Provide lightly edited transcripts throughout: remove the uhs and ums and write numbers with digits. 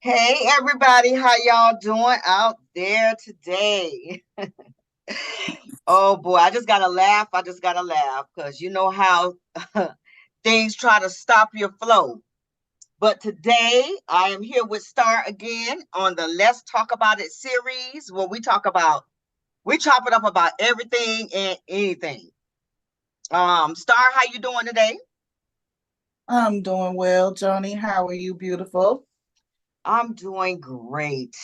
Hey everybody, how y'all doing out there today? Oh boy, I just gotta laugh. I just gotta laugh because you know how things try to stop your flow. But today I am here with Star again on the Let's Talk About It series where we chop it up about everything and anything. Star, how you doing today? I'm doing well, Johnny. How are you, beautiful? I'm doing great.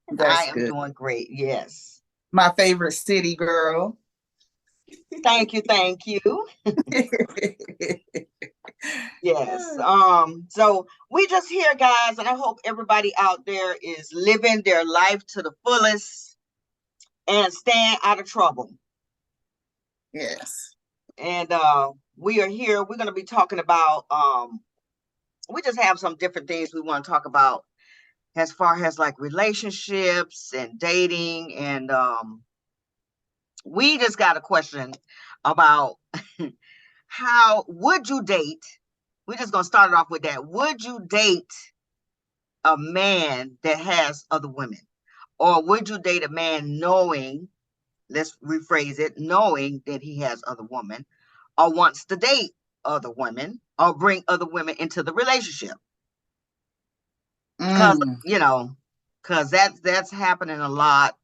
I That's am good. doing great. Yes. My favorite city girl. Thank you, thank you. Yes. So we just here, guys, and I hope everybody out there is living their life to the fullest and staying out of trouble. Yes. And we are here. We're gonna be talking about we just have some different things we want to talk about as far as like relationships and dating. And we just got a question about how would you date? We're just gonna start it off with that. Would you date a man that has other women? Or would you date a man knowing, let's rephrase it, knowing that he has other women, or wants to date other women, or bring other women into the relationship? Because, Mm. because that's happening a lot.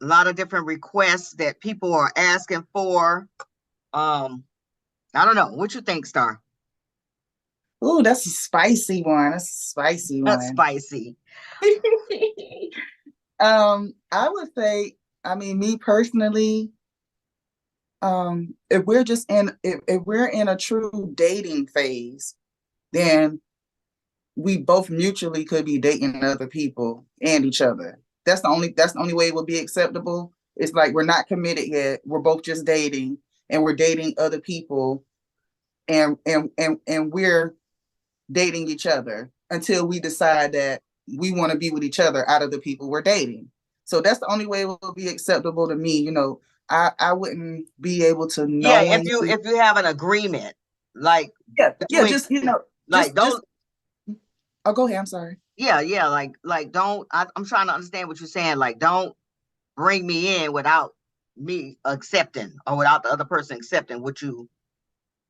A lot of different requests that people are asking for. Um, I don't know. What you think, Star? Ooh, that's a spicy one. That's a spicy That's one. spicy. I would say, me personally, if we're just if we're in a true dating phase, then we both mutually could be dating other people and each other. That's the only way it would be acceptable. It's like we're not committed yet. We're both just dating and we're dating other people and we're dating each other until we decide that we want to be with each other out of the people we're dating. So that's the only way it will be acceptable to me. I wouldn't be able to Yeah, knowingly. if you have an agreement, like Yeah, between, just like just don't, oh, go ahead. I'm sorry. yeah, like don't. I'm trying to understand what you're saying. Like don't bring me in without me accepting or without the other person accepting what you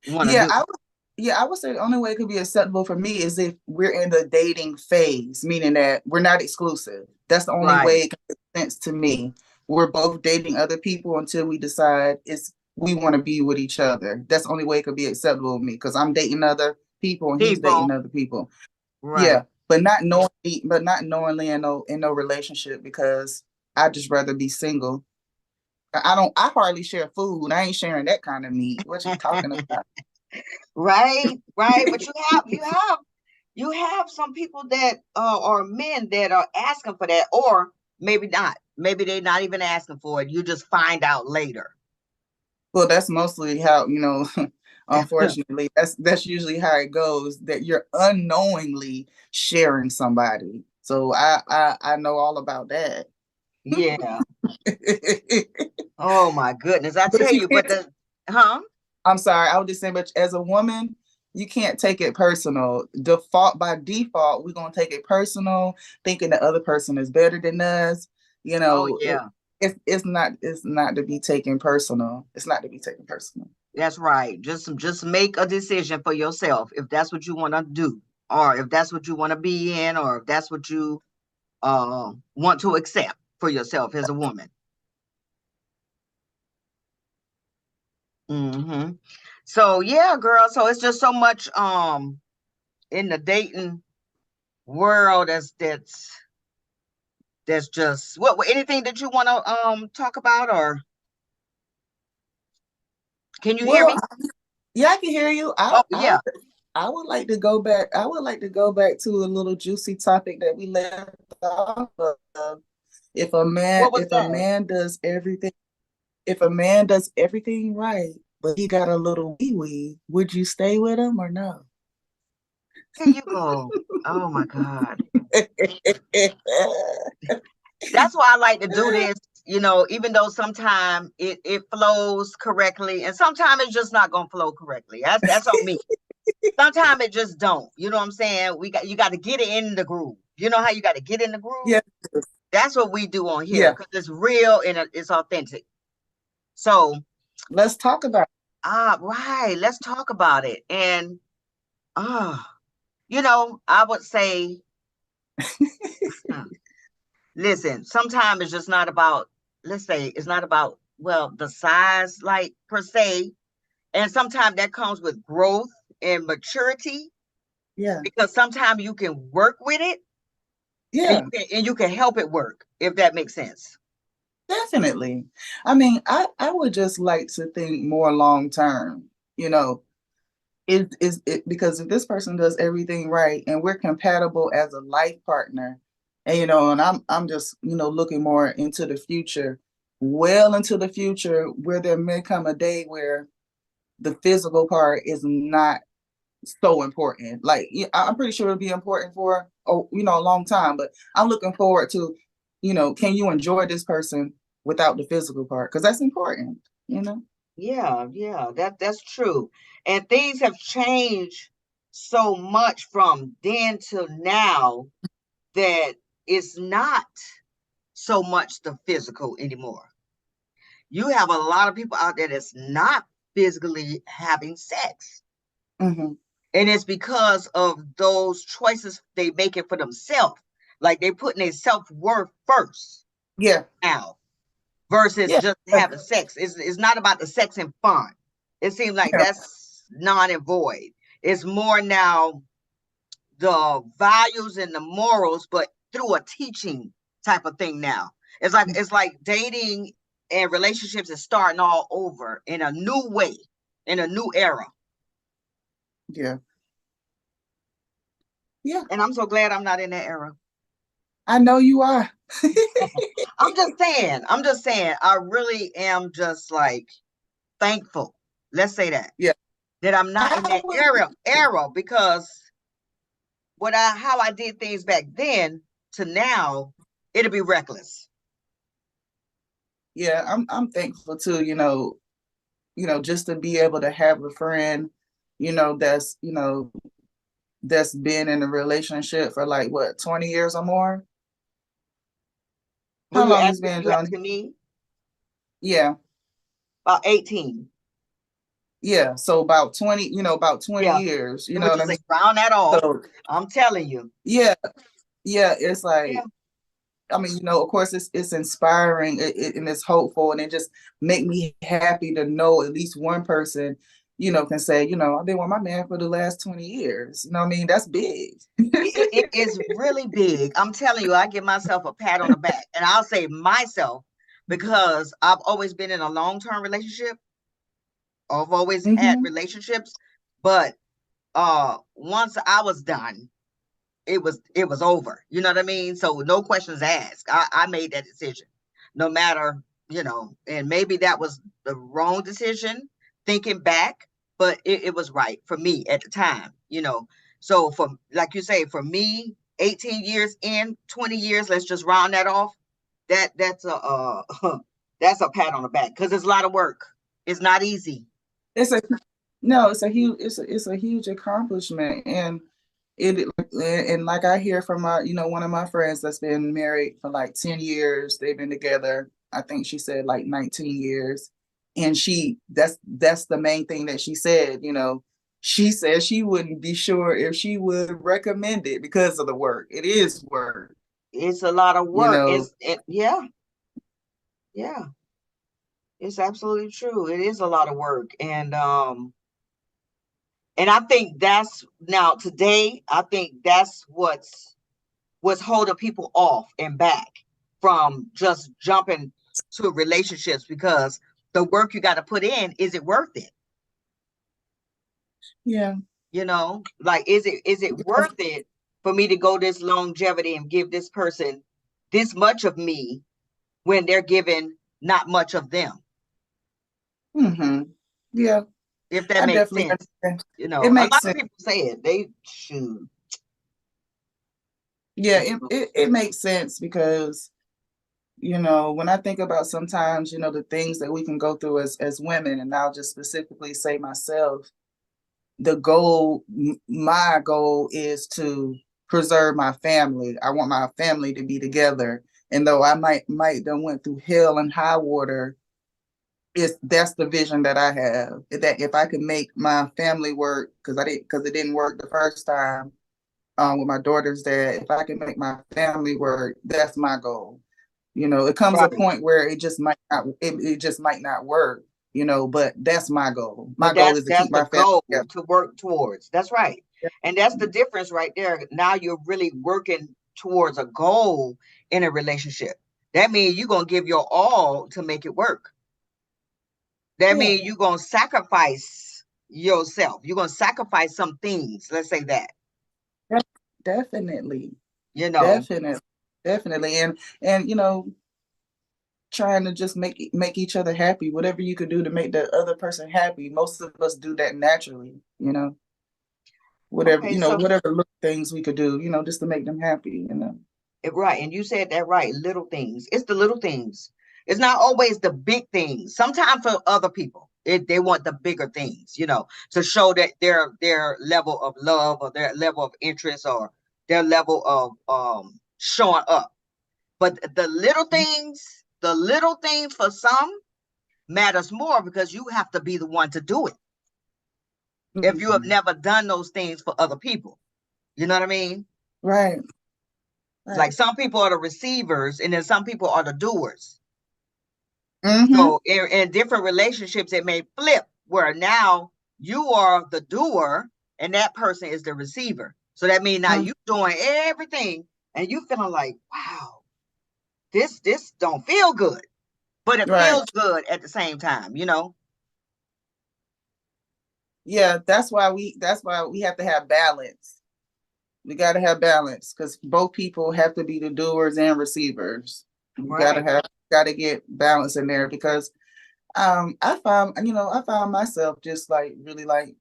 want to Yeah, do. I would say the only way it could be acceptable for me is if we're in the dating phase, meaning that we're not exclusive. That's the only way Right. it can make sense to me. We're both dating other people until we decide it's we want to be with each other. That's the only way it could be acceptable to me because I'm dating other people and he's dating People. other people. Right. Yeah, but not knowingly in no relationship because I just rather be single. I hardly share food. I ain't sharing that kind of meat. What you talking about? Right. Right. But you have some people that are men that are asking for that, or maybe not. Maybe they're not even asking for it. You just find out later. Well, that's mostly how, unfortunately, that's usually how it goes, that you're unknowingly sharing somebody. So I know all about that. Yeah. Oh my goodness. I But tell you you, but can't, the huh? I'm sorry, I would just say, but as a woman, you can't take it personal. By default, we're gonna take it personal, thinking the other person is better than us. You Oh know, yeah. it's not to be taken personal. It's not to be taken personal. That's right. Just make a decision for yourself if that's what you want to do, or if that's what you want to be in, or if that's what you want to accept for yourself as a woman. Hmm. So yeah, girl. So it's just so much in the dating world that's just what anything that you want to talk about, or can you hear Well, me? yeah, I can hear you. Oh yeah. I would like to go back. I would like to go back to a little juicy topic that we left off of. If a man, What was if a that? man does everything, if a man does everything right, but he got a little wee wee, would you stay with him or no? There you go. Oh my God. That's why I like to do this, even though sometimes it flows correctly and sometimes it's just not gonna flow correctly. That's on me. Sometimes it just don't. You know what I'm saying? You got to get it in the groove. You know how you got to get in the groove? Yeah. That's what we do on here Yeah. because it's real and it's authentic. So, Let's talk about right, let's talk about it. And, ah, I would say, hmm, listen, sometimes it's just not about, let's say, it's not about, well, the size, like per se. And sometimes that comes with growth and maturity yeah. because sometimes you can work with it and Yeah. you can help it work, if that makes sense. Definitely. I mean, I would just like to think more long term, you know, it because if this person does everything right and we're compatible as a life partner, and and I'm just, looking more into the future, well into the future, where there may come a day where the physical part is not so important. Like, yeah, I'm pretty sure it'll be important for a long time, but I'm looking forward to, can you enjoy this person without the physical part? Because that's important, you know. Yeah, yeah, that's true. And things have changed so much from then till now that it's not so much the physical anymore. You have a lot of people out there that's not physically having sex. Mm-hmm. And it's because of those choices they make it for themselves. Like they putting their self-worth first Yeah, now versus yeah, just having sex. It's not about the sex and fun. It seems like yeah, that's non and void. It's more now the values and the morals, but through a teaching type of thing now. It's like dating and relationships is starting all over in a new way, in a new era. yeah, yeah. And I'm so glad I'm not in that era. I know you are. I'm just saying, I really am just like thankful. Let's say Yeah, that I'm not in I that would. era because how I did things back then to now, it'll be reckless. Yeah, I'm thankful too. Just to be able to have a friend, that's that's been in a relationship for like what 20 years or more. Were How you long it's asking been, you Johnny? asking me? Yeah, About 18. yeah. So about 20 Yeah. years. You It know would what I just mean? say round that off. So I'm telling you. yeah, yeah. It's Yeah. like, I mean, of course, it's inspiring, and it's hopeful, and it just make me happy to know at least one person, can say, I've been with my man for the last 20 years. You know what I mean? That's big. It is really big. I'm telling you, I give myself a pat on the back. And I'll say myself because I've always been in a long-term relationship. I've always had Hmm. relationships, but once I was done, it was over. You know what I mean? So no questions asked. I made that decision. No matter, and maybe that was the wrong decision thinking back, but it was right for me at the time. So for like you say, for me, 18 years in, 20 years, let's just round that off. That's a that's a pat on the back because it's a lot of work. It's not easy. It's a no, it's a huge accomplishment, and it and like I hear from my one of my friends that's been married for like 10 years. They've been together, I think she said like 19 years, and that's the main thing that she said. She said she wouldn't be sure if she would recommend it because of the work. It is work, It's a lot of you work. know. Yeah, yeah. It's absolutely true. It is a lot of work. And I think that's now today, I think that's what's holding people off and back from just jumping to relationships because the work you got to put in, is it worth it? Yeah. Like is it worth it for me to go this longevity and give this person this much of me when they're giving not much of them? Hmm. Yeah, If that I makes definitely sense. understand. A It lot makes of sense. people say it. They shoot. Yeah, it makes sense because when I think about sometimes, the things that we can go through as women, and I'll just specifically say myself, my goal is to preserve my family. I want my family to be together. And though I might done went through hell and high water, that's the vision that I have. That if I could make my family work, because it didn't work the first time with my daughter's dad. If I can make my family work, that's my goal. It comes a Right. point where it just might not work, but that's my goal. My But goal that's is to that's keep the my family goal together. to work towards. That's right. And that's the difference right there. Now you're really working towards a goal in a relationship. That means you're gonna give your all to make it work. That Yeah, means you're gonna sacrifice yourself. You're gonna sacrifice some things. Let's say that, definitely, you know. definitely, definitely, and trying to just make each other happy. Whatever you could do to make the other person happy. Most of us do that naturally. Okay, so Whatever little things we could do, just to make them happy. right, and you said that right. Little things. It's the little things. It's not always the big things. Sometimes for other people, they want the bigger things, to show that their level of love or their level of interest or their level of showing up. But the little things for some matters more because you have to be the one to do it. If you have Mm-hmm. never done those things for other people, you know what I mean? Right, Like right. some people are the receivers, and then some people are the doers. Mm-hmm. So in different relationships, it may flip where now you are the doer and that person is the receiver. So that means now Mm-hmm. you doing everything and you feeling like, wow, this don't feel good, but it Right. feels good at the same time. Yeah, that's why we have to have balance. We got to have balance because both people have to be the doers and receivers. We Right. got to get balance in there because I found myself just like really like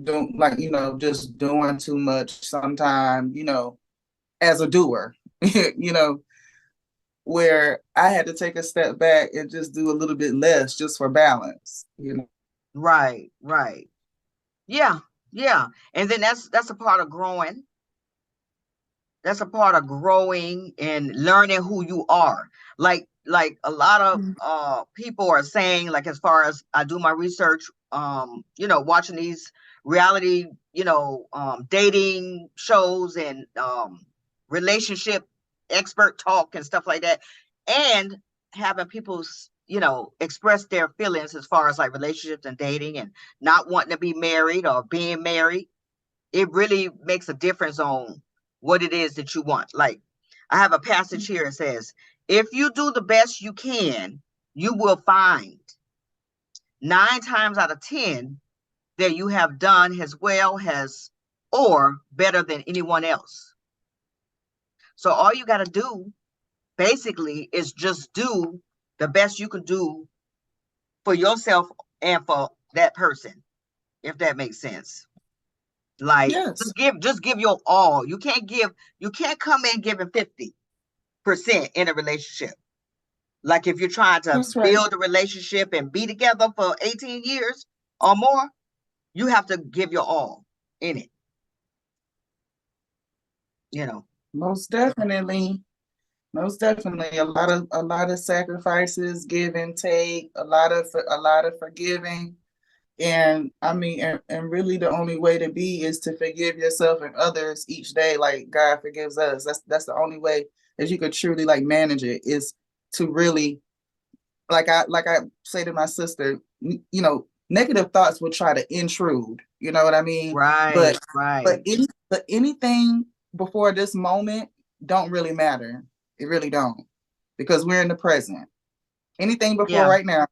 doing like just doing too much sometimes, as a doer, you know, where I had to take a step back and just do a little bit less just for balance. Right. Right. Yeah. Yeah. And then that's a part of growing. That's a part of growing and learning who you are. Like a lot of people are saying, like, as far as I do my research, watching these reality, dating shows and relationship expert talk and stuff like that, and having people express their feelings as far as like relationships and dating and not wanting to be married or being married. It really makes a difference on what it is that you want. Like, I have a passage here that says, if you do the best you can, you will find 9 times out of 10 that you have done as well as or better than anyone else. So all you got to do basically is just do the best you can do for yourself and for that person, if that makes sense. Like, Yes, just give your all. You can't come in giving 50% in a relationship. Like if you're trying to that's right. build a relationship and be together for 18 years or more, you have to give your all in it, you know. Most definitely. Most definitely. A lot of sacrifices, give and take, a lot of forgiving. And I mean, and really the only way to be is to forgive yourself and others each day, like God forgives us. That's the only way that you could truly like manage it is to really like I say to my sister, negative thoughts will try to intrude. You know what I mean? Right, But but right. anything before this moment don't really matter. It really don't because we're in the present. Anything before Yeah, right now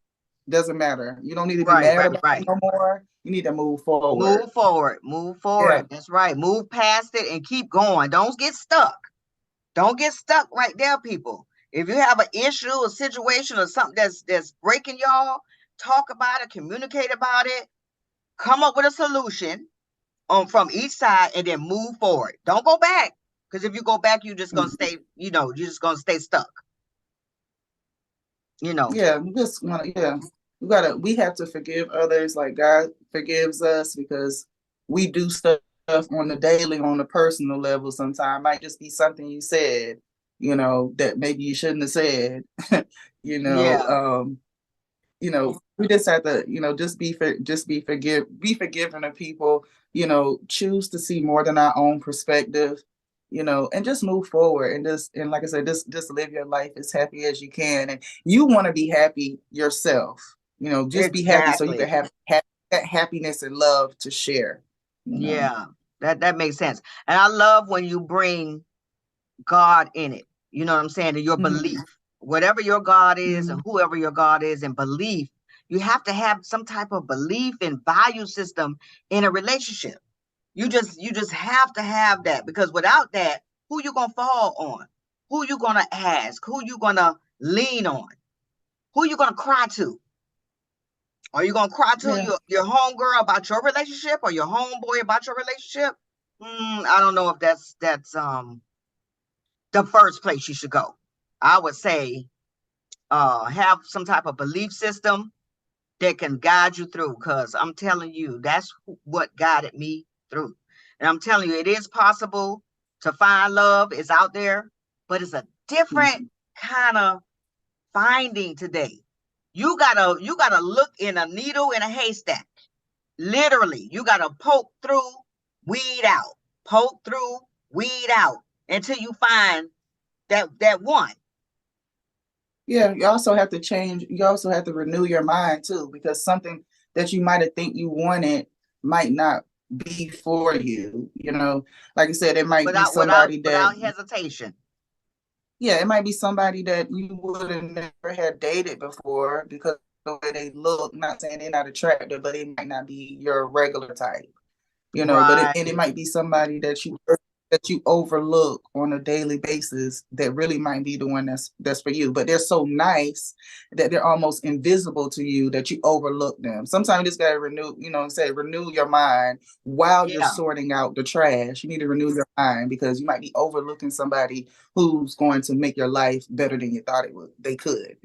doesn't matter. You don't need to be right, mad right, about it right. no more. You need to move forward. Move forward, move Yeah. forward. That's right. Move past it and keep going. Don't get stuck. Don't get stuck right there, people. If you have an issue, a situation, or something that's breaking y'all, talk about it, communicate about it, come up with a solution on from each side, and then move forward. Don't go back, because if you go back, you're just gonna Mhm. stay. You're just gonna stay stuck. You know. Yeah. Yeah. We have to forgive others like God forgives us because we do stuff on the daily, on the personal level. Sometimes might just be something you said, that maybe you shouldn't have said. you know, Yeah, um, we just have to, be forgiving of people, choose to see more than our own perspective, and just move forward and like I said, just live your life as happy as you can. And you want to be happy yourself, just be happy so you can exactly. have that happiness and love to share. Yeah, that makes sense. And I love when you bring God in it. You know what I'm saying? And your Mm-hmm. belief, whatever your God is, and Mm-hmm. whoever your God is, and belief. You have to have some type of belief and value system in a relationship. You just have to have that, because without that, who you gonna fall on? Who you gonna ask? Who you gonna lean on? Who you gonna cry to? Are you gonna cry to Yeah. your homegirl about your relationship, or your homeboy about your relationship? I don't know if that's the first place you should go. I would say have some type of belief system that can guide you through, because I'm telling you, that's what guided me through. And I'm telling you, it is possible to find love. It's out there, but it's a different Mm-hmm. kind of finding today. You gotta look in a needle in a haystack. Literally, you gotta poke through, weed out, poke through, weed out, until you find that one. Yeah, you also have to change. You also have to renew your mind too, because something that you might have think you wanted might not be for you. Like I said, it might be without without somebody that, without hesitation. yeah, it might be somebody that you would have never had dated before because the way they look. Not saying they're not attractive, but it might not be your regular type. But it Right. might be somebody that you overlook on a daily basis that really might be the one that's for you. But they're so nice that they're almost invisible to you that you overlook them. Sometimes you just gotta renew your mind while you're Yeah. sorting out the trash. You need to renew your mind because you might be overlooking somebody who's going to make your life better than you thought they could.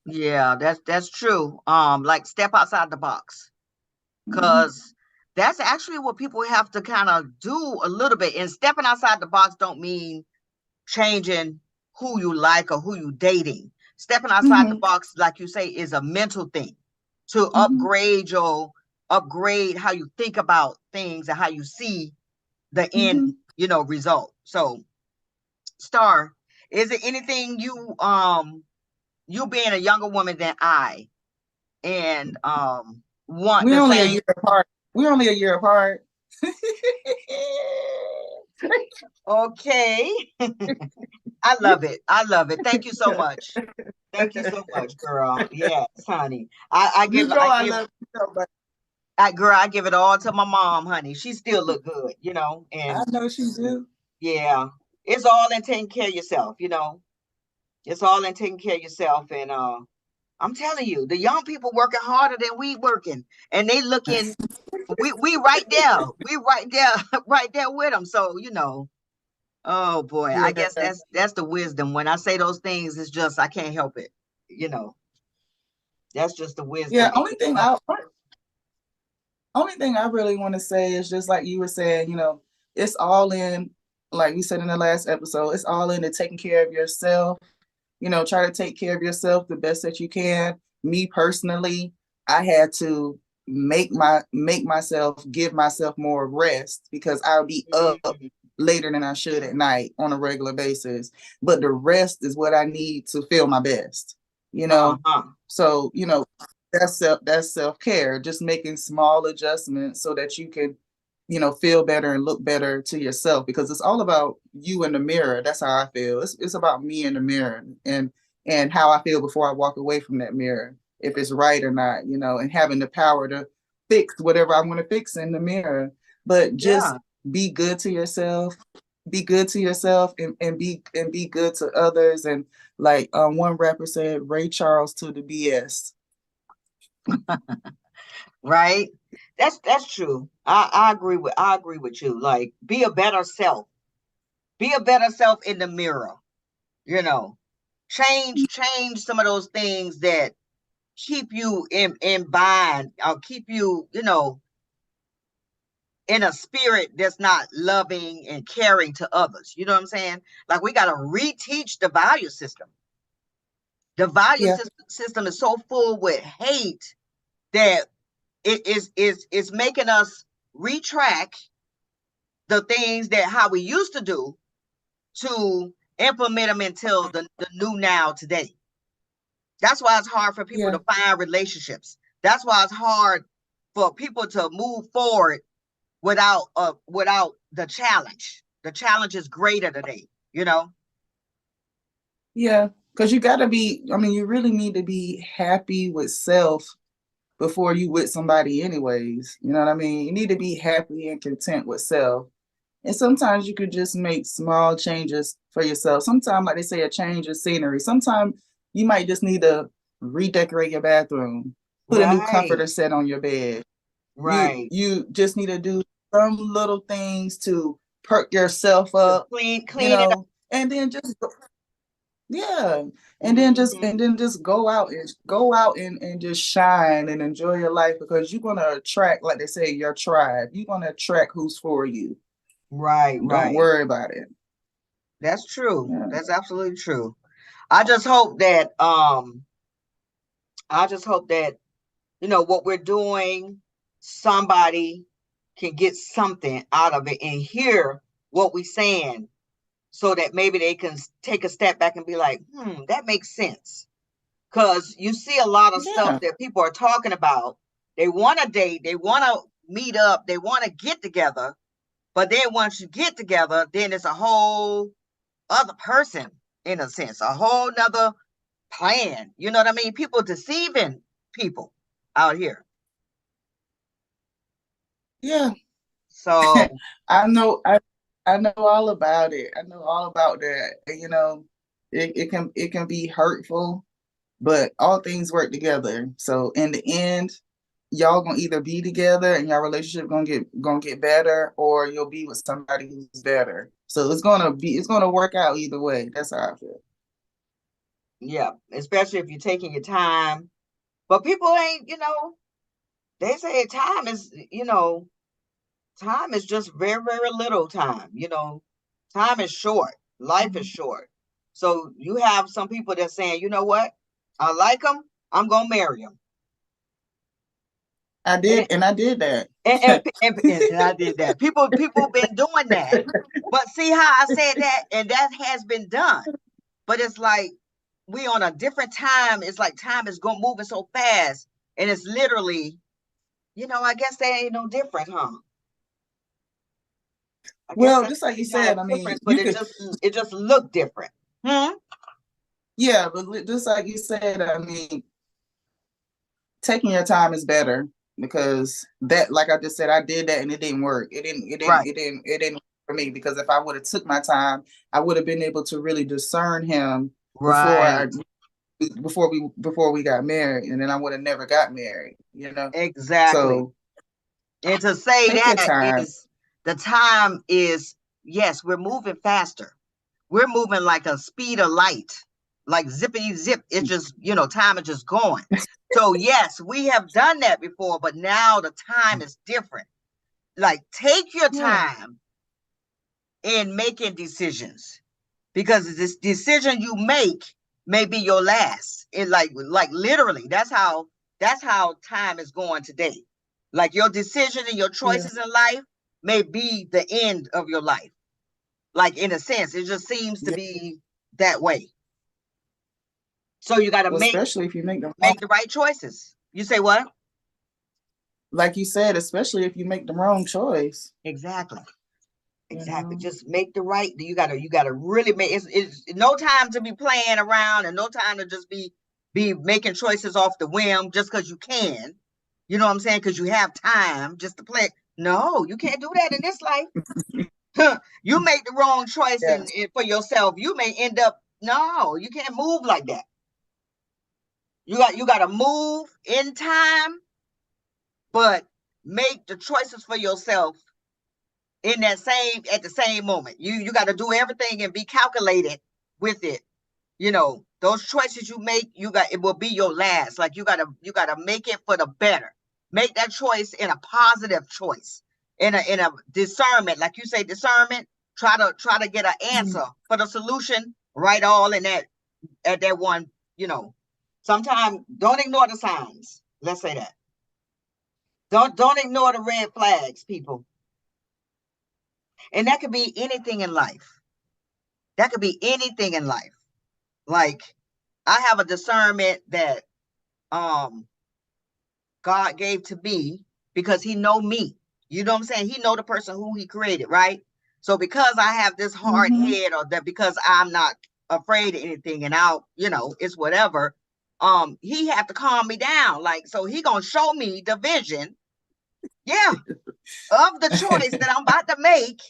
Yeah, that's true. Like, step outside the box, Mm-hmm. because that's actually what people have to kind of do a little bit. And stepping outside the box don't mean changing who you like or who you dating. Stepping outside the Mm-hmm. box, like you say, is a mental thing to Mm-hmm. upgrade how you think about things and how you see the end, Mm-hmm. result. So, Star, is it anything you being a younger woman than I, and want We're the only a same? year apart. We're only a year apart. Okay. I love it. I love it. Thank you so much. Thank you so much, girl. Yes, honey. I You give know I I give love you so much. I give it all to my mom, honey. She still look good. I And know she do. yeah, it's all in taking care of yourself. It's all in taking care of yourself. And I'm telling you, the young people working harder than we working, and they looking. We right there. We right there, right there with them. So, oh boy, I Yeah. guess that's the wisdom. When I say those things, it's just I can't help it. You know, that's just the Yeah. wisdom. Only thing I really want to say is just like you were saying, it's all in, like we said in the last episode, it's all in to taking care of yourself. Try to take care of yourself the best that you can. Me personally, I had to make myself give myself more rest because I'll be up Mm, later than I should at night on a regular basis. But the rest is what I need to feel my best. You know, uh-huh. so that's self-care, just making small adjustments so that you can feel better and look better to yourself because it's all about you in the mirror. That's how I feel. It's about me in the mirror and how I feel before I walk away from that mirror, if it's right or not, and having the power to fix whatever I want to fix in the mirror. But just Yeah. be good to yourself, and be good to others. And like one rapper said, Ray Charles to the BS. Right. That's true. I agree with you. Like, be a better self. Be a better self in the mirror. You know, change some of those things that keep you in bind, or keep you, in a spirit that's not loving and caring to others. You know what I'm saying? Like we got to reteach the value system. The value Yeah, system is so full with hate that it is making us retract the things that how we used to do to implement them until the new now today. That's why it's hard for people yeah, to find relationships. That's why it's hard for people to move forward without the challenge. The challenge is greater today, you know? yeah. Because you got to be, I mean, you really need to be happy with self before you with somebody anyways. You know what I mean? You need to be happy and content with self. And sometimes you could just make small changes for yourself. Sometimes, like they say, a change of scenery. Sometimes you might just need to redecorate your bathroom, put a new Right, comforter set on your bed. You right. you just need to do some little things to perk yourself To up, you clean it up. know, and then just yeah, Mm-hmm. and then just go out and just shine and enjoy your life because you're gonna attract, like they say, your tribe. You're gonna attract who's for you. Right, Don't right. worry about it. That's true. Yeah. That's absolutely true. I just hope that um I just hope that what we're doing, somebody can get something out of it and hear what we're saying so that maybe they can take a step back and be like, that makes sense. Because you see a lot of stuff Yeah. that people are talking about. They want to date, they want to meet up, they want to get together. But then once you get together, then it's a whole other person, in a sense, a whole nother plan. You know what I mean? People deceiving people out here. Yeah. So, I know I know all about it. I know all about that. You know, it can be hurtful, but all things work together. So in the end, y'all gonna either be together and your relationship gonna get better, or you'll be with somebody who's better. So it's gonna work out either way. That's how I feel. yeah, especially if you're taking your time. But people ain't, they say time is just very, very little time. Time is short. Life is Mhm. short. So you have some people that saying, you know what? I like them. I'm going to marry them. And, I did that. and I did that. People been doing that. But see how I said that? And that has been done. But it's like we on a different time. It's like time is going moving so fast. And it's literally, I guess that ain't no different, huh? I guess Well, that's just like you not a said, I mean, difference, but you it could, just looked different. Hmm? yeah, but just like you said, I mean, taking your time is better because that, like I just said, I did that and it didn't work. Right, It didn't work for me because if I would have took my time, I would have been able to really discern him before I right, before we got married, and then I would have never got married, you know. exactly. So And to say take your that time. is the time is, yes, we're moving faster. We're moving like a speed of light, like zippity zip. It's just, time is just going. So yes, we have done that before, but now the time is different. Like take your Yeah, time in making decisions because this decision you make may be your last. It like literally that's how time is going today. Like your decision and your yeah. choices in life may be the end of your life. Like in a sense, it just seems to Yeah. be that way. So you got to Well, make especially if you make the wrong, make the right choices. You say what? like you said, especially if you make the wrong choice, Exactly. you Exactly. know. Just make the right. You gotta really make it's no time to be playing around and no time to just be making choices off the whim just because you can. You know what I'm saying? Because you have time just to play. No, you can't do that in this life. You make the wrong choice Yeah. for yourself. You may end up no, you can't move like that. You gotta move in time, but make the choices for yourself in that same at the same moment. You got to do everything and be calculated with it. Those choices you make, it will be your last. Like you gotta make it for the better. Make that choice in a positive choice. in a discernment, like you say, discernment. Try to get an Mhm. answer for the solution right all in that at that one. Sometimes don't ignore the signs. Let's say that. Don't ignore the red flags, people. And that could be anything in life. That could be anything in life. Like I have a discernment that um God gave to me because he know me. You know what I'm saying? He know the person who he created, right? So because I have this hard Mhm. head, or that because I'm not afraid of anything and it's whatever, he have to calm me down. Like, so he gonna show me the vision, yeah, of the choice that I'm about to make.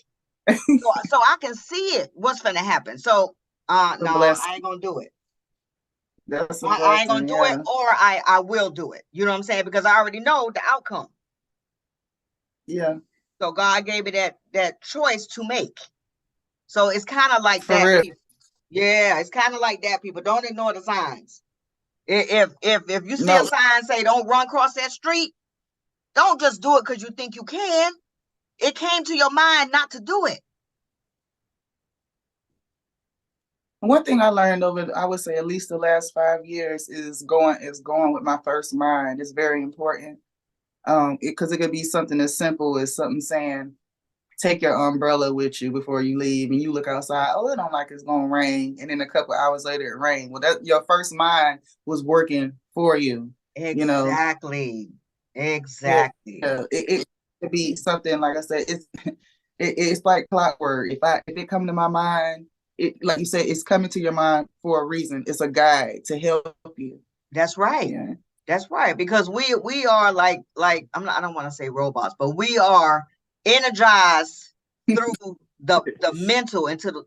So I can see it, what's gonna happen. So A no, blessing. I ain't gonna do it. That's a I ain't gonna blessing. do it, Yeah. or I will do it. You know what I'm saying? Because I already know the outcome. Yeah. So God gave me that choice to make. So it's kind of like For that, real. people. Yeah, it's kind of like that, people. Don't ignore the signs. If you see a No. sign say don't run across that street, don't just do it because you think you can. It came to your mind not to do it. One thing I learned over, I would say, at least the last 5 years is going with my first mind. It's very important. Because it could be something as simple as something saying, take your umbrella with you before you leave, and you look outside, oh, it don't like it's gonna rain, and then a couple hours later it rained. Well, that your first mind was working for you. You know, Exactly. yeah, Exactly. it could be something like I said. It's like clockwork. If it come to my mind, it like you said, it's coming to your mind for a reason. It's a guide to help you. That's right. Yeah, That's right. Because we are like I don't want to say robots, but we are energized through the mental and through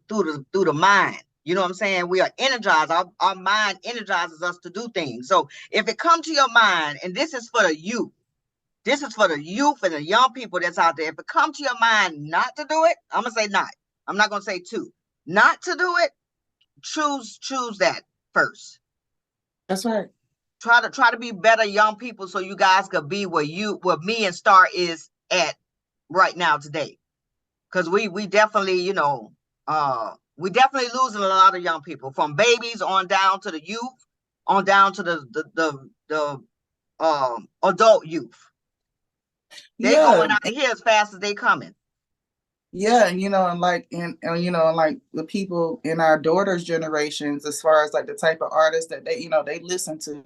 the mind. You know what I'm saying? We are energized. Our mind energizes us to do things. So if it come to your mind, and this is for the youth, this is for the youth and the young people that's out there. If it come to your mind not to do it, I'm gonna say not. I'm not gonna say to. Not to do it, choose that first. that's right. Try to be better young people so you guys could be where me and Star is at right now today. Because we definitely, we definitely losing a lot of young people, from babies on down to the youth, on down to the adult youth. They Yeah, going out of here as fast as they coming. yeah, and like the people in our daughters' generations, as far as like the type of artists that they listen to,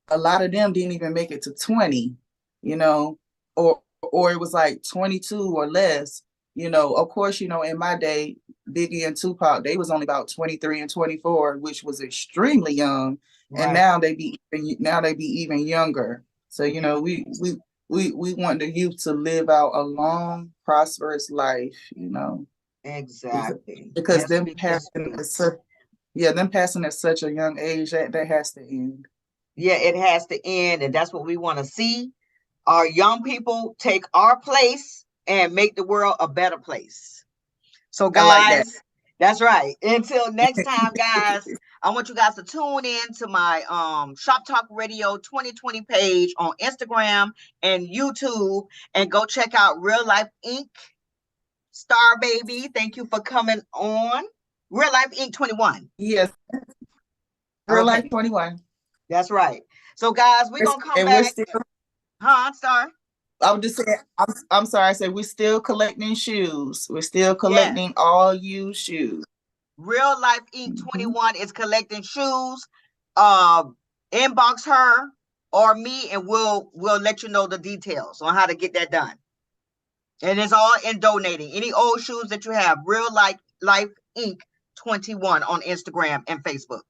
a lot of them didn't even make it to 20, you know, or it was like 22 or less. Of course, in my day, Biggie and Tupac, they was only about 23 and 24, which was extremely young. And Right. now they be even younger. So, we want the youth to live out a long, prosperous life, because Exactly. because Yes, them we yes passing we. at such yeah, them passing at such a young age, that has to end. Yeah, it has to end, and that's what we want to see. Our young people take our place and make the world a better place. So, I like that. guys, that's right. Until next time, guys, I want you guys to tune in to my Shop Talk Radio 2020 page on Instagram and YouTube, and go check out Real Life Inc. Star Baby. Thank you for coming on. Real Life Inc. 21. Yes, real life Okay, 21. that's right. So, guys, we're gonna come And we're back. still. Huh, Star? I'm just saying. I'm sorry. I said we're still collecting shoes. We're still Yes. collecting all used shoes. Real Life Inc. Mhm. 21 is collecting shoes. Uh, Inbox her or me, and we'll let you know the details on how to get that done. And it's all in donating. Any old shoes that you have, Real Life Inc. 21 on Instagram and Facebook.